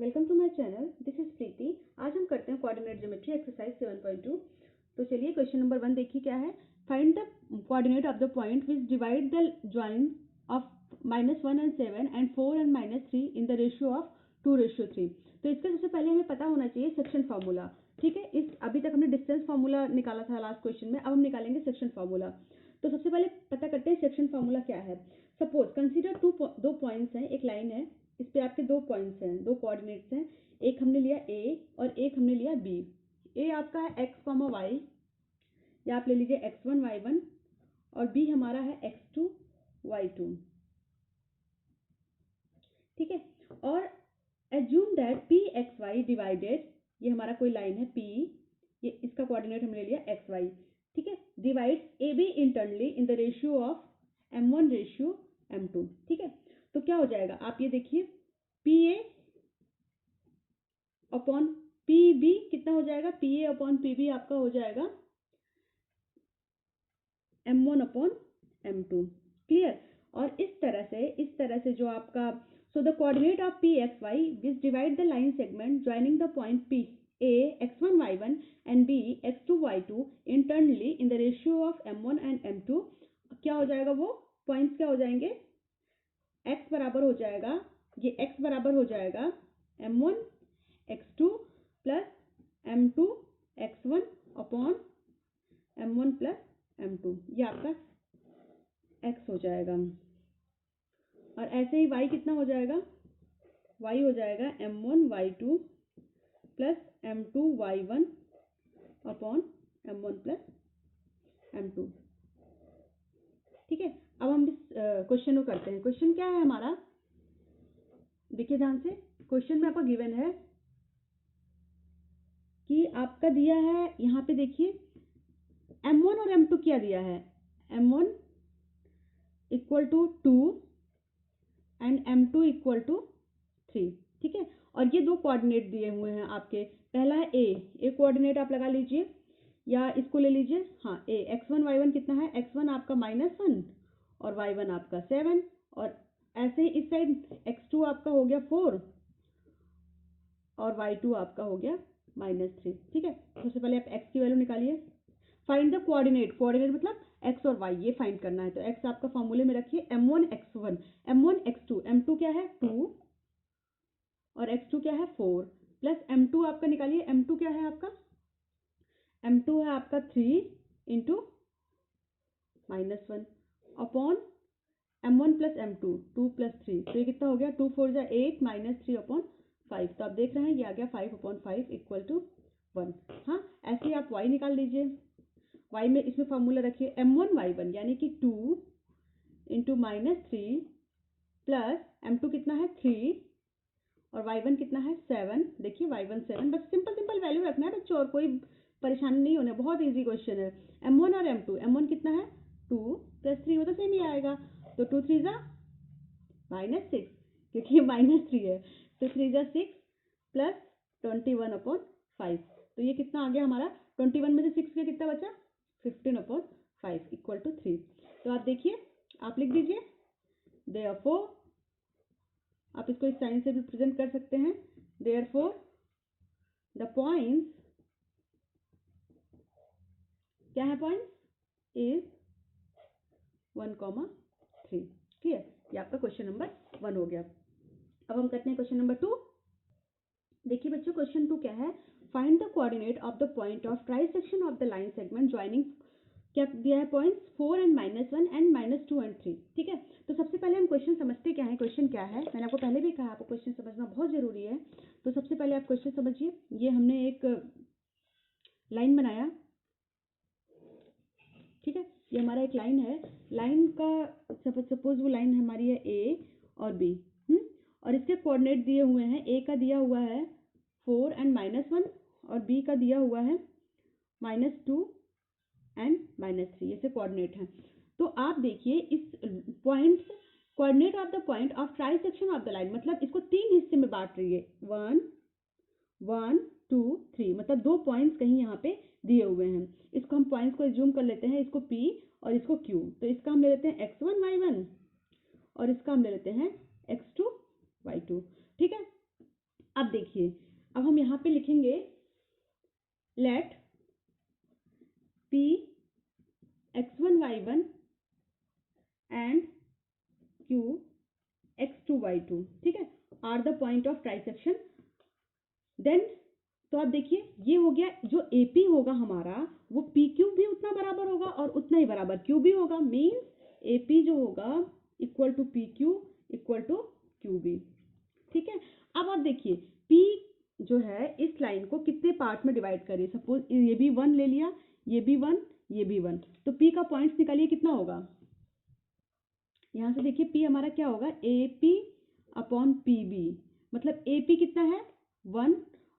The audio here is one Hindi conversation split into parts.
Welcome to my channel, this is Preeti. आज हम करते हैं कोऑर्डिनेट ज्योमेट्री एक्सरसाइज 7.2। तो चलिए क्वेश्चन नंबर 1 देखिए क्या है। Find the coordinate of the point which divide the join of -1 and 7 and 4 and -3 in the ratio of 2:3। तो इसका सबसे पहले हमें पता होना चाहिए सेक्शन फार्मूला। ठीक है, इस अभी तक हमने डिस्टेंस फार्मूला निकाला था लास्ट क्वेश्चन में, अब हम निकालेंगे सेक्शन फार्मूला। तो सबसे पहले पता करते हैं सेक्शन फार्मूला क्या है। सपोज कंसीडर दो पॉइंट्स हैं, एक लाइन है, इस पे आपके दो पॉइंट्स हैं, दो कोऑर्डिनेट्स हैं। एक हमने लिया ए और एक हमने लिया बी। ए आपका है x, y, या आप ले लीजिए x1 y1, और बी हमारा है x2 y2। ठीक है, और assume that P X Y divided, ये हमारा कोई लाइन है P, ये इसका कोऑर्डिनेट हमने ले लिया एक्स वाई। ठीक है, divides A B internally in the ratio of m1 ratio m2। ठीक है, तो क्या हो जाएगा आप ये देखिए, P A upon P B कितना हो जाएगा, P A upon P B आपका हो जाएगा m1 अपॉन m2। क्लियर। और इस तरह से जो आपका, so the coordinate of p x y which divide the line segment joining the point p a x1 y1 and b x2 y2 internally in the ratio of m1 and m2, क्या हो जाएगा, वो पॉइंट्स क्या हो जाएंगे, x बराबर हो जाएगा, ये x बराबर हो जाएगा m1 x2 plus m2 x1 upon m1 plus m2, ये आपका x हो जाएगा। और ऐसे ही y कितना हो जाएगा, y हो जाएगा m1 y2 plus m2 y1 upon m1 plus m2। ठीक है, अब हम इस क्वेश्चन को करते हैं। क्वेश्चन क्या है हमारा, देखिए ध्यान से। क्वेश्चन में आपका गिवन है कि आपका दिया है, यहाँ पे देखिए m1 और m2 क्या दिया है, m1 equal to 2 and m2 equal to 3। ठीक है, और ये दो कोऑर्डिनेट दिए हुए हैं आपके। पहला है ए कोऑर्डिनेट आप लगा लीजिए, या इसको ले लीजिए, हाँ ए x1 y1 कितना है, x1 आपका -1 और y1 आपका 7, और ऐसे ही इस साइड x2 आपका हो गया 4 और y2 आपका हो गया -3। ठीक है, सबसे पहले आप x की वैल्यू निकालिए। फाइंड द कोऑर्डिनेट, कोऑर्डिनेट मतलब x और y, ये फाइंड करना है। तो x आपका फॉर्मूले में रखिए, m1 x1 m1 x2 m2 क्या है 2 और x2 क्या है 4, प्लस m2 आपका निकालिए, m2 क्या है आपका, m2 है आपका 3 into -1 upon m1 plus m2 2 plus 3, तो ये कितना हो गया, 2 4 जा 8 -3 अपॉन 5। तो आप देख रहे हैं ये आ गया 5 अपॉन 5 इक्वल टू 1। हाँ, ऐसे ही आप y निकाल लीजिए। y में इसमें फॉर्मूला रखिए, m1 y1 यानी कि 2 इंटू -3 प्लस m2 कितना है 3 और y1 कितना है 7। देखिए y1 7, बस सिंपल वैल्यू रखना है बच्चों, और कोई परेशानी नहीं होना, बहुत इजी क्वेश्चन है। m1 और m2, m1 कितना है 2 प्लस 3, वो तो सेम ही आएगा, तो 2 3 जा -6, क्योंकि ये -3 है, तो 3 जा 6 प्लस 21 अपॉन 5। तो ये कितना आ गया हमारा, 21 में से 6 का कितना बचा, 15 अपॉन 5 इक्वल टू 3। तो आप देखिए, आप लिख दीजिए देयरफॉर, आप इसको इस साइन से भी प्रेजेंट कर सकते हैं। देयरफॉर द पॉइंट्स, क्या है पॉइंट्स, इज 1, 3। क्लियर, ये आपका क्वेश्चन नंबर 1 हो गया। अब हम करते हैं क्वेश्चन नंबर 2। देखिए बच्चों, क्वेश्चन 2 क्या है, find the coordinate of the point of trisection of the line segment joining, क्या दिया है पॉइंट्स 4 एंड -1 एंड -2 एंड 3। ठीक है, तो सबसे पहले हम क्वेश्चन समझते क्या है। क्वेश्चन क्या है, मैंने आपको पहले भी कहा आपको क्वेश्चन समझना बहुत जरूरी है। तो सबसे पहले आप क्वेश्चन समझिए। ये हमने एक लाइन बनाया, ठीक है, ये हमारा एक लाइन है। लाइन का सपोज वो लाइन हमारी है ए और बी, और इसके कोऑर्डिनेट दिए हुए हैं। ए का दिया हुआ है 4 एंड -1 और बी का दिया हुआ है -2 एंड -3, ऐसे कोऑर्डिनेट हैं। तो आप देखिए इस point, coordinate of the point of trisection of the line, मतलब इसको 3 हिस्से में बांट रही है, 1 1 2 3, मतलब 2 पॉइंट्स कहीं यहाँ पे दिए हुए हैं। इसको हम पॉइंट्स को जूम कर लेते हैं, इसको P और इसको Q। तो इसका हम ले लेते हैं x1 y1 और इसका हम ले लेते हैं x2 y2। ठीक है, अब देखिए, अब हम यहाँ पे लिखेंगे late P x1 y1 and Q x2 y2, ठीक है, are the point of trisection. Then तो आप देखिए ये हो गया, जो AP होगा हमारा वो PQ भी उतना बराबर होगा और उतना ही बराबर Q भी होगा, मीन्स AP जो होगा equal to PQ equal to QB, ठीक है। अब आप देखिए P जो है इस लाइन को कितने पार्ट में डिवाइड करें, सपोज ये भी 1 ले लिया, ये भी 1, ये भी 1, तो P का पॉइंट्स निकालिए कितना होगा। यहाँ से देखिए P हमारा क्या होगा, AP अपॉन PB, मतलब AP कितना है 1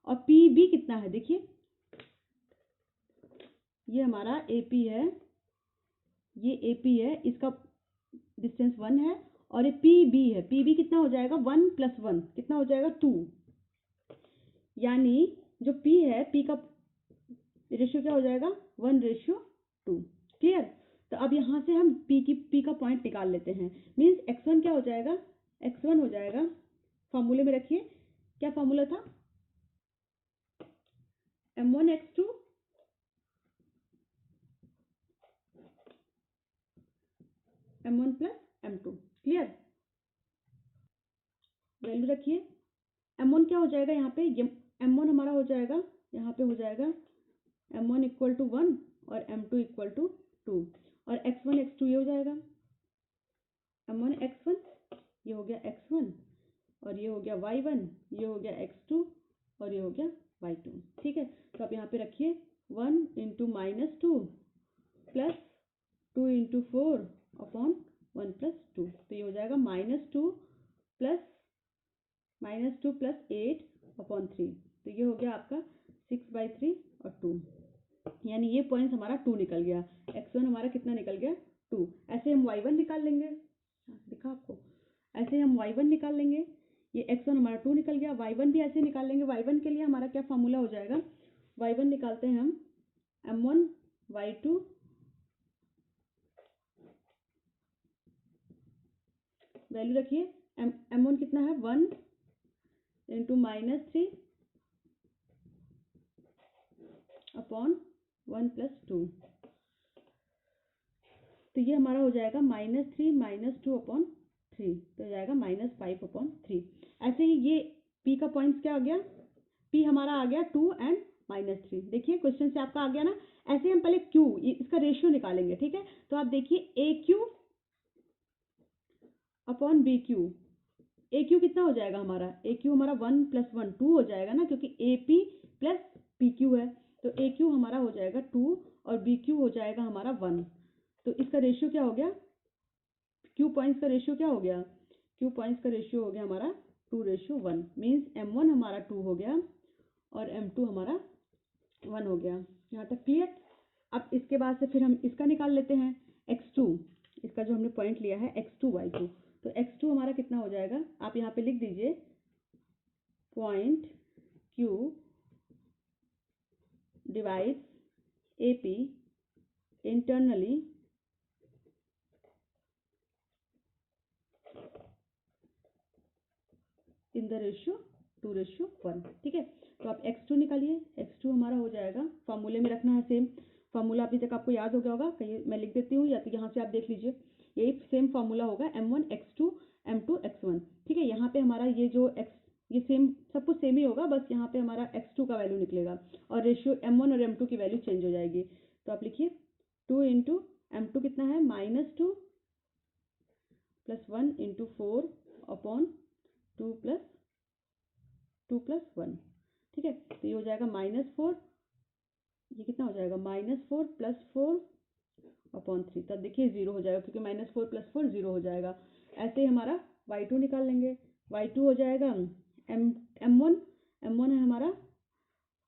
और PB कितना है, देखिए ये हमारा AP है, ये AP है, इसका डिस्टेंस 1 है, और ये PB है, PB कितना हो जाएगा 1 + 1 कितना हो जाएगा 2, यानी जो P है P का रेशियो क्या हो जाएगा 1:2, क्लियर। तो अब यहाँ से हम P का पॉइंट निकाल लेते हैं, मीन्स x1 क्या हो जाएगा, x1 हो जाएगा, फॉर्मूले में रखिए, क्या फॉर्मूला था, m1 x2 m1 + m2, clear. Value रखिए, m1 क्या हो जाएगा, यहाँ पे m1 हमारा हो जाएगा, यहाँ पे हो जाएगा m1 इक्वल टू 1 और m2 इक्वल टू 2, और x1 x2 ये हो जाएगा m1 x1, ये हो गया x1, और ये हो गया y1, ये हो गया x2, और ये हो गया y2, ठीक है। तो आप यहाँ पे रखिए 1 × -2 प्लस 2 × 4 अपॉन 1 + 2, तो ये हो जाएगा -2 प्लस 8 अपॉन 3, तो ये हो गया आपका 6/3 और 2, यानी ये पॉइंट हमारा 2 निकल गया, x1 हमारा कितना निकल गया 2। ऐसे हम y1 निकाल लेंगे, दिखा आपको, ऐसे हम y1 निकाल लेंगे, ये x1 हमारा 2 निकल गया, y1 भी ऐसे निकाल लेंगे। y1 के लिए हमारा क्या फॉर्मूला हो जाएगा, y1 निकालते हैं हम m1 y2 वैल्यू रखिए, m1 कितना है 1 × -3 अपॉन 1 + 2, तो ये हमारा हो जाएगा -3 - 2 अपॉन 3, तो हो जाएगा -5 अपॉन 3। ऐसे ही ये P का पॉइंट्स क्या आ गया, P हमारा आ गया 2 एंड -3, देखिए क्वेश्चन से आपका आ गया ना। ऐसे हम पहले Q इसका रेशियो निकालेंगे, ठीक है। तो आप देखिए AQ अपॉन BQ, AQ कितना हो जाएगा हमारा, AQ हमारा 1 + 1 2 हो जाएगा ना, क्योंकि AP + PQ है, तो AQ हमारा हो जाएगा 2 और BQ हो जाएगा हमारा 1, तो इसका रेशियो क्या हो गया, Q पॉइंट्स का रेशियो क्या हो गया, Q पॉइंट्स का रेशियो हो गया हमारा 2:1, मीन्स m1 हमारा 2 हो गया और m2 हमारा 1 हो गया, यहाँ तक क्लियर। अब इसके बाद से फिर हम इसका निकाल लेते हैं x2, इसका जो हमने पॉइंट लिया है x2 y2, तो x2 हमारा कितना हो जाएगा, आप यहाँ पे लिख दीजिए point Q divides AP internally in the ratio 2:1, ठीक है। तो आप x2 निकालिए, x2 हमारा हो जाएगा, फॉर्मूले में रखना है सेम फॉर्मूला, अभी तक आपको याद हो गया होगा, कहीं मैं लिख देती हूँ या तो यहाँ से आप देख लीजिए, यही सेम फॉर्मूला होगा m1 x2 m2 x1, ठीक है। यहाँ पे हमारा ये जो ये सेम सब कुछ सेम ही होगा, बस यहाँ पे हमारा x2 का वैल्यू निकलेगा और रेशियो m1 और m2 की वैल्यू चेंज हो जाएगी। तो आप लिखिए 2 × m2 कितना है -2 + 1 × 4 अपॉन 2 + 1, ठीक है। तो ये हो जाएगा -4, ये कितना हो जाएगा -4 + 4 अपॉन 3, तब देखिए 0 हो जाएगा, क्योंकि -4 + 4 0 हो जाएगा। ऐसे ही हमारा y2 निकाल लेंगे, y2 हो जाएगा m1 है हमारा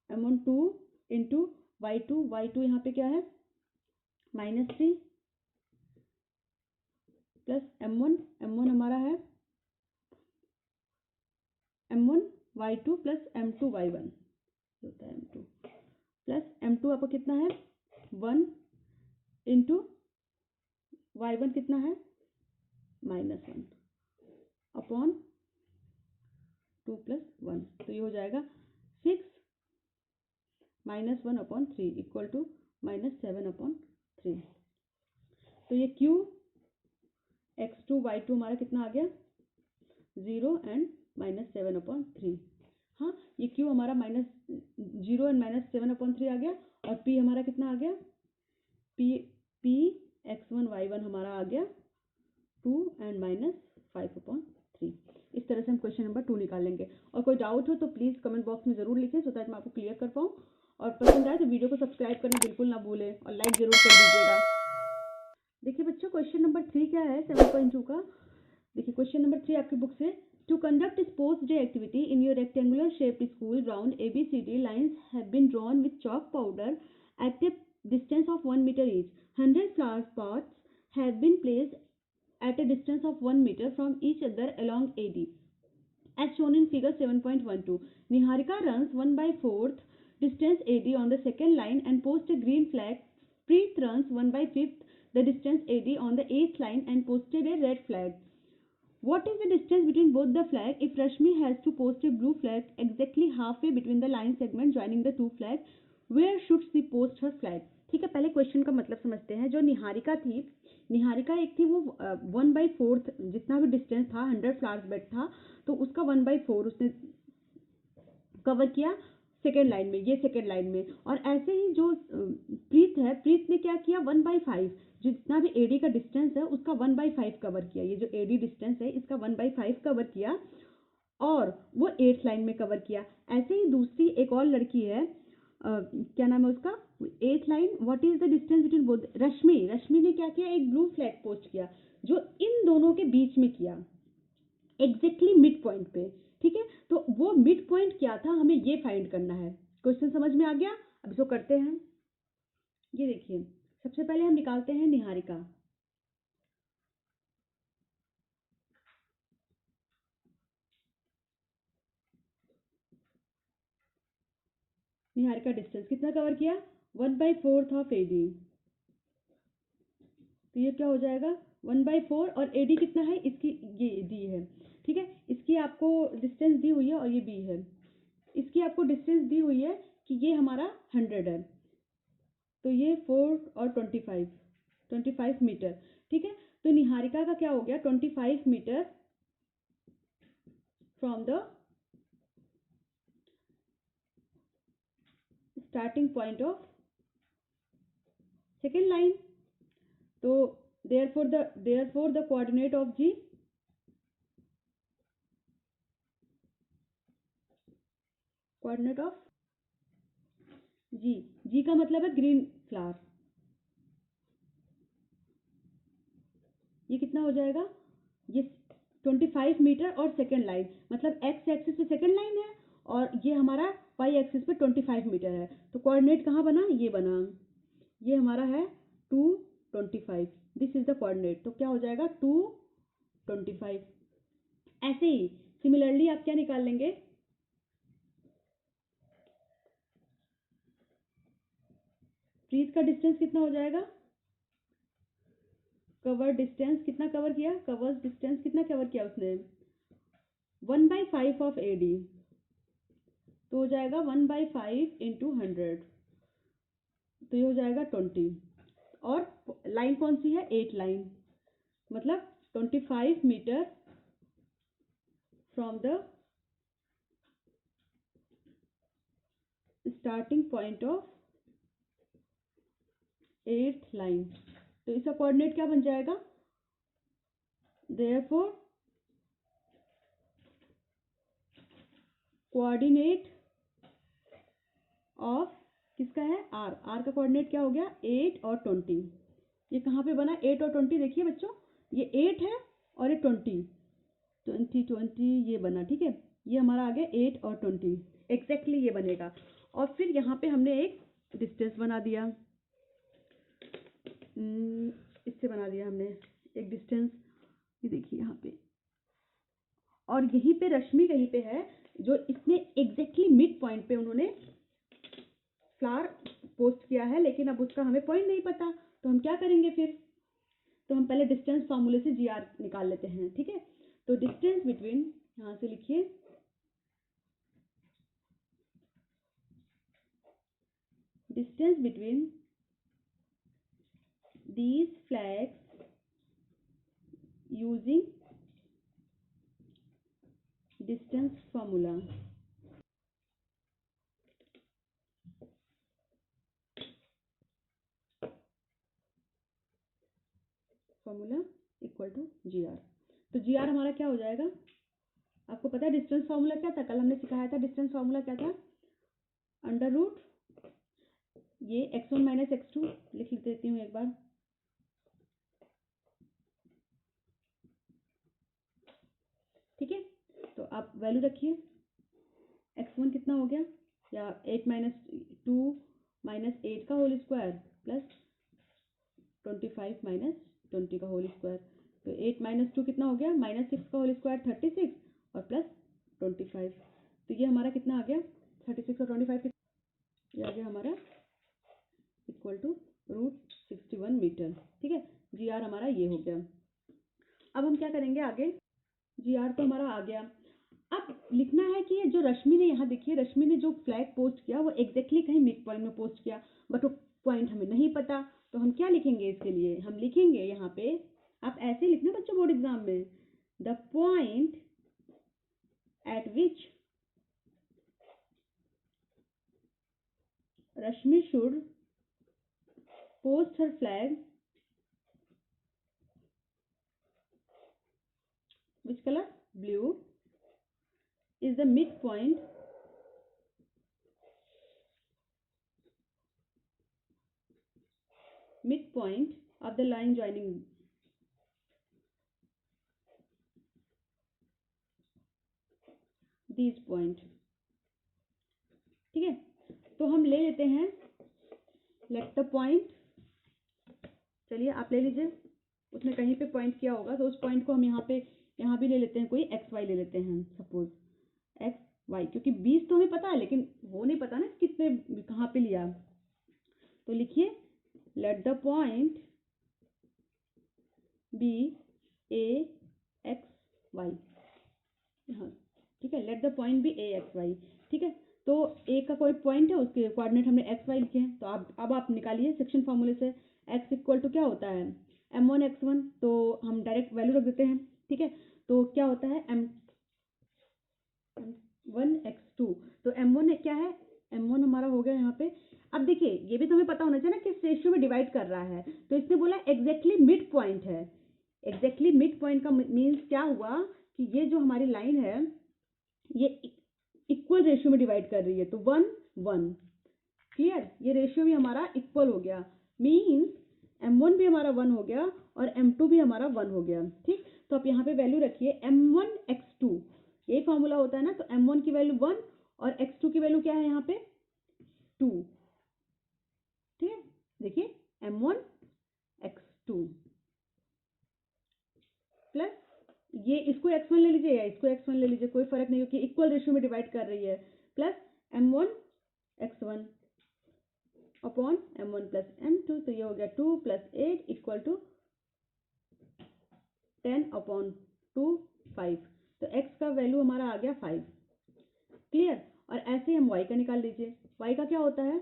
m1 2 × y2 यहाँ पे क्या है -3 प्लस m1 हमारा है m1 y2 plus m2 y1 होता है m2 प्लस m2 आपको कितना है 1 × y1 कितना है -1 अपॉन 2 + 1, तो ये हो जाएगा 6 - 1/3 इक्वल टू -7/3। तो ये Q x2 y2 हमारा कितना आ गया 0 एंड -7/3। हाँ, ये Q हमारा -0 एंड -7/3 आ गया, और P हमारा कितना आ गया P x1 y1 हमारा आ गया 2 एंड -5/3। इस तरह से हम क्वेश्चन नंबर 2 निकाल लेंगे। और कोई डाउट हो तो प्लीज़ कमेंट बॉक्स में ज़रूर लिखें, सो दैट मैं आपको क्लियर कर पाऊँ। और पसंद आए तो वीडियो को सब्सक्राइब करना बिल्कुल ना भूलें और लाइक ज़रूर कर दीजिएगा। देखिए बच्चों, क्वेश्चन नंबर 3 क्या है 7.2 का। देखिए क्वेश्चन नंबर 3 आपकी बुक से, to conduct sports day activity in your rectangular shaped school ground ABCD lines have been drawn with chalk powder at a distance of 1 meter each. 100 flower pots have been placed at a distance of 1 meter from each other along AD, as shown in figure 7.12. Niharika runs 1/4th distance AD on the second line and posts a green flag. Preet runs 1/5th the distance AD on the 8th line and posted a red flag. What is the distance between both the flag if Rashmi has to post a blue flag exactly halfway between the line segment joining the two flags? Where should she post her flag? ठीक है, पहले क्वेश्चन का मतलब समझते हैं। जो निहारिका थी, निहारिका एक थी, वो 1/4 जितना भी डिस्टेंस था 100 फ्लावर्स बेड था, तो उसका 1/4 उसने कवर किया सेकेंड लाइन में, ये सेकेंड लाइन में। और ऐसे ही जो प्रीत है, प्रीत ने क्या किया 1/5 जितना भी एडी का डिस्टेंस है उसका 1/5 कवर किया। ये जो एडी डिस्टेंस है इसका 1/5 कवर किया और वो 8th लाइन में कवर किया। ऐसे ही दूसरी एक और लड़की है, क्या नाम है उसका, 8th line. What is the distance between both? Rashmi ने क्या किया, एक ब्लू फ्लैग पोस्ट किया जो इन दोनों के बीच में किया, एग्जैक्टली मिड पॉइंट पे। ठीक है, तो वो मिड पॉइंट क्या था, हमें ये फाइंड करना है। क्वेश्चन समझ में आ गया? अब इसको करते हैं। ये देखिए, सबसे पहले हम निकालते हैं निहारिका। निहारिका डिस्टेंस कितना कवर किया 1/4 ऑफ एडी, तो ये क्या हो जाएगा 1/4, और एडी कितना है इसकी, ये डी है। ठीक है, इसकी आपको डिस्टेंस दी हुई है और ये बी है। इसकी आपको डिस्टेंस दी हुई है कि ये हमारा 100 है, तो ये 4 और 25 मीटर। ठीक है, तो निहारिका का क्या हो गया 25 metre from the starting point of second line. तो therefore the coordinate of G, coordinate of G का मतलब है ग्रीन फ्लावर। ये कितना हो जाएगा, ये 25 मीटर और सेकेंड लाइन, मतलब x एक्सिस पे सेकेंड लाइन है और ये हमारा y एक्सिस पे 25 मीटर है। तो कोऑर्डिनेट कहाँ बना, ये बना, ये हमारा है 225, दिस इज द कोऑर्डिनेट। तो क्या हो जाएगा 225। ऐसे ही सिमिलरली आप क्या निकाल लेंगे, प्रीत का डिस्टेंस कितना हो जाएगा, कवर डिस्टेंस कितना कवर किया, कवर डिस्टेंस कितना कवर किया उसने 1/5 ऑफ एडी, तो हो जाएगा 1/5 इंटू 100, तो ये हो जाएगा 20। और लाइन कौन सी है 8 लाइन, मतलब 25 metre from the starting point of 8th line. तो इसका कोऑर्डिनेट क्या बन जाएगा, देयरफॉर कोऑर्डिनेट ऑफ किसका है आर का कोऑर्डिनेट क्या हो गया 8 और 20। ये कहाँ पे बना 8 और 20, देखिए बच्चों ये 8 है और ये 20 ये बना। ठीक है, ये हमारा आ गया 8 और 20, एग्जैक्टली ये बनेगा। और फिर यहाँ पे हमने एक डिस्टेंस बना दिया, इससे बना दिया हमने एक डिस्टेंस, ये देखिए यहाँ पे। और यहीं पे रश्मि कहीं पे है जो इसने एग्जैक्टली मिड पॉइंट पे उन्होंने फ्लावर पोस्ट किया है, लेकिन अब उसका हमें पॉइंट नहीं पता, तो हम क्या करेंगे फिर, तो हम पहले डिस्टेंस फॉर्मूले से GR निकाल लेते हैं। ठीक है, तो डिस्टेंस बिटवीन, यहाँ से लिखिए distance between these flags using distance formula. Formula equal to GR. तो GR हमारा क्या हो जाएगा? आपको पता है डिस्टेंस फार्मूला क्या था? कल हमने सिखाया था डिस्टेंस फार्मूला क्या था? अंडर रूट ये x1 माइनस x2 लिख देती हूँ एक बार. ठीक है, तो आप वैल्यू रखिए. x1 कितना हो गया? या 8 माइनस 2 माइनस 8 का होल स्क्वायर प्लस 25 माइनस 20 का होल स्क्वायर. तो 8 माइनस 2 कितना हो गया? माइनस 6 का होल स्क्वायर 36 और प्लस 25. तो ये हमारा कितना आ गया? 36 और 25 ये आ गया हमारा इक्वल टू रूट 61 मीटर. ठीक है, GR हमारा ये हो गया. अब हम क्या करेंगे आगे? GR तो हमारा आ गया. अब लिखना है कि ये जो रश्मि ने यहाँ देखिए, रश्मि ने जो फ्लैग पोस्ट किया वो एग्जैक्टली कहीं मिड पॉइंट में पोस्ट किया, बट वो पॉइंट हमें नहीं पता. तो हम क्या लिखेंगे इसके लिए? हम लिखेंगे यहाँ पे, आप ऐसे लिखना बच्चों बोर्ड एग्जाम में, the point eight which Rashmi should post her flag, which color? Blue, is the midpoint of the line joining these point. ठीक है, तो हम ले लेते हैं let the point. चलिए आप ले लीजिए, उसने कहीं पे पॉइंट किया होगा तो उस पॉइंट को हम यहाँ भी ले लेते हैं, कोई XY ले लेते हैं, सपोज XY, क्योंकि 20 तो हमें पता है लेकिन वो नहीं पता ना कितने कहाँ पे लिया. तो लिखिए let the point be AXY. हाँ ठीक है, let the point be AXY. ठीक है, तो A का कोई पॉइंट है, उसके कोऑर्डिनेट हमने XY लिखे हैं. तो अब आप निकालिए सेक्शन फॉर्मूले से. X इक्वल टू क्या होता है? M1 X1. तो हम डायरेक्ट वैल्यू रख देते हैं. ठीक है, तो क्या होता है? M1 X2. तो M1 क्या है? M1 हमारा हो गया यहाँ पे. अब देखिए ये भी तो हमें पता होना चाहिए ना किस रेशियो में डिवाइड कर रहा है. तो इसने बोला एग्जैक्टली मिड पॉइंट है. एग्जैक्टली मिड पॉइंट का मीन्स क्या हुआ कि ये जो हमारी लाइन है ये इक्वल रेशियो में डिवाइड कर रही है. तो 1 1. क्लियर, ये रेशियो भी हमारा इक्वल हो गया. मीन्स M1 भी हमारा 1 हो गया और M2 भी हमारा 1 हो गया. ठीक, तो आप यहाँ पे वैल्यू रखिए M1 X2. यही फॉर्मूला होता है ना. तो M1 की वैल्यू 1 और X2 की वैल्यू क्या है यहाँ पे? 2. ठीक है, देखिए M1 X2 प्लस ये इसको X1 ले लीजिए या इसको X1 ले लीजिए, कोई फर्क नहीं, क्योंकि इक्वल रेशियो में डिवाइड कर रही है. Plus M1 X1 upon M1 plus M2. तो ये हो गया 2 प्लस 8 इक्वल टू 10 अपॉन 2 5. तो x का वैल्यू हमारा आ गया 5. क्लियर, और ऐसे हम y का निकाल लीजिए. y का क्या होता है?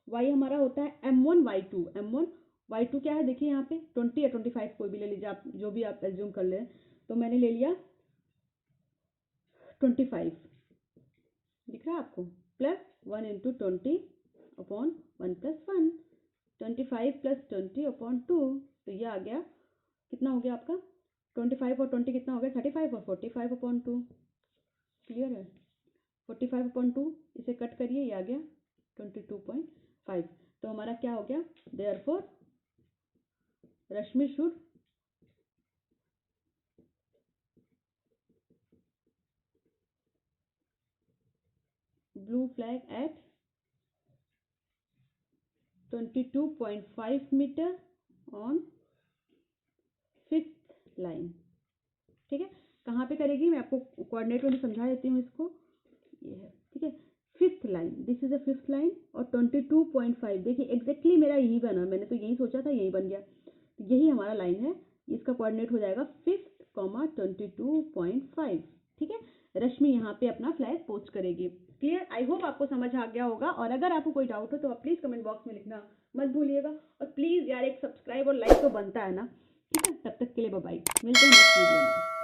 y हमारा होता है M1 Y2. M1 Y2 क्या है? देखिए यहाँ पे 20 या 25 कोई भी ले लीजिए आप, जो भी आप एज्यूम कर ले. तो मैंने ले लिया 25. दिख रहा है आपको? Plus 1 into 20 upon 1 plus 1. 25 plus 20 upon 2. तो ये आ गया, कितना हो गया आपका? 25 और 20 कितना हो गया? 35 और 45 अपॉन 2. क्लियर है? 45 अपॉन 2 इसे कट करिए, ये आ गया 22.5. तो हमारा क्या हो गया? Therefore Rashmi should blue flag at 22.5 metre on 5th line. ठीक है, कहाँ पे करेगी मैं आपको कोऑर्डिनेट में समझा देती हूँ इसको. ये है, ठीक है, 5th line. This is a 5th line और 22.5. देखिए एग्जैक्टली मेरा यही बना, मैंने तो यही सोचा था, यही बन गया. तो यही हमारा लाइन है, इसका कोऑर्डिनेट हो जाएगा 5th, 22.5. ठीक है, रश्मि यहाँ पे अपना फ्लैग पोस्ट करेगी। क्लियर? आई होप आपको समझ आ गया होगा, और अगर आपको कोई डाउट हो तो आप प्लीज़ कमेंट बॉक्स में लिखना मत भूलिएगा, और प्लीज़ यार एक सब्सक्राइब और लाइक तो बनता है ना। ठीक है, तब तक के लिए बाय बाय, मिलते हैं नेक्स्ट वीडियो में।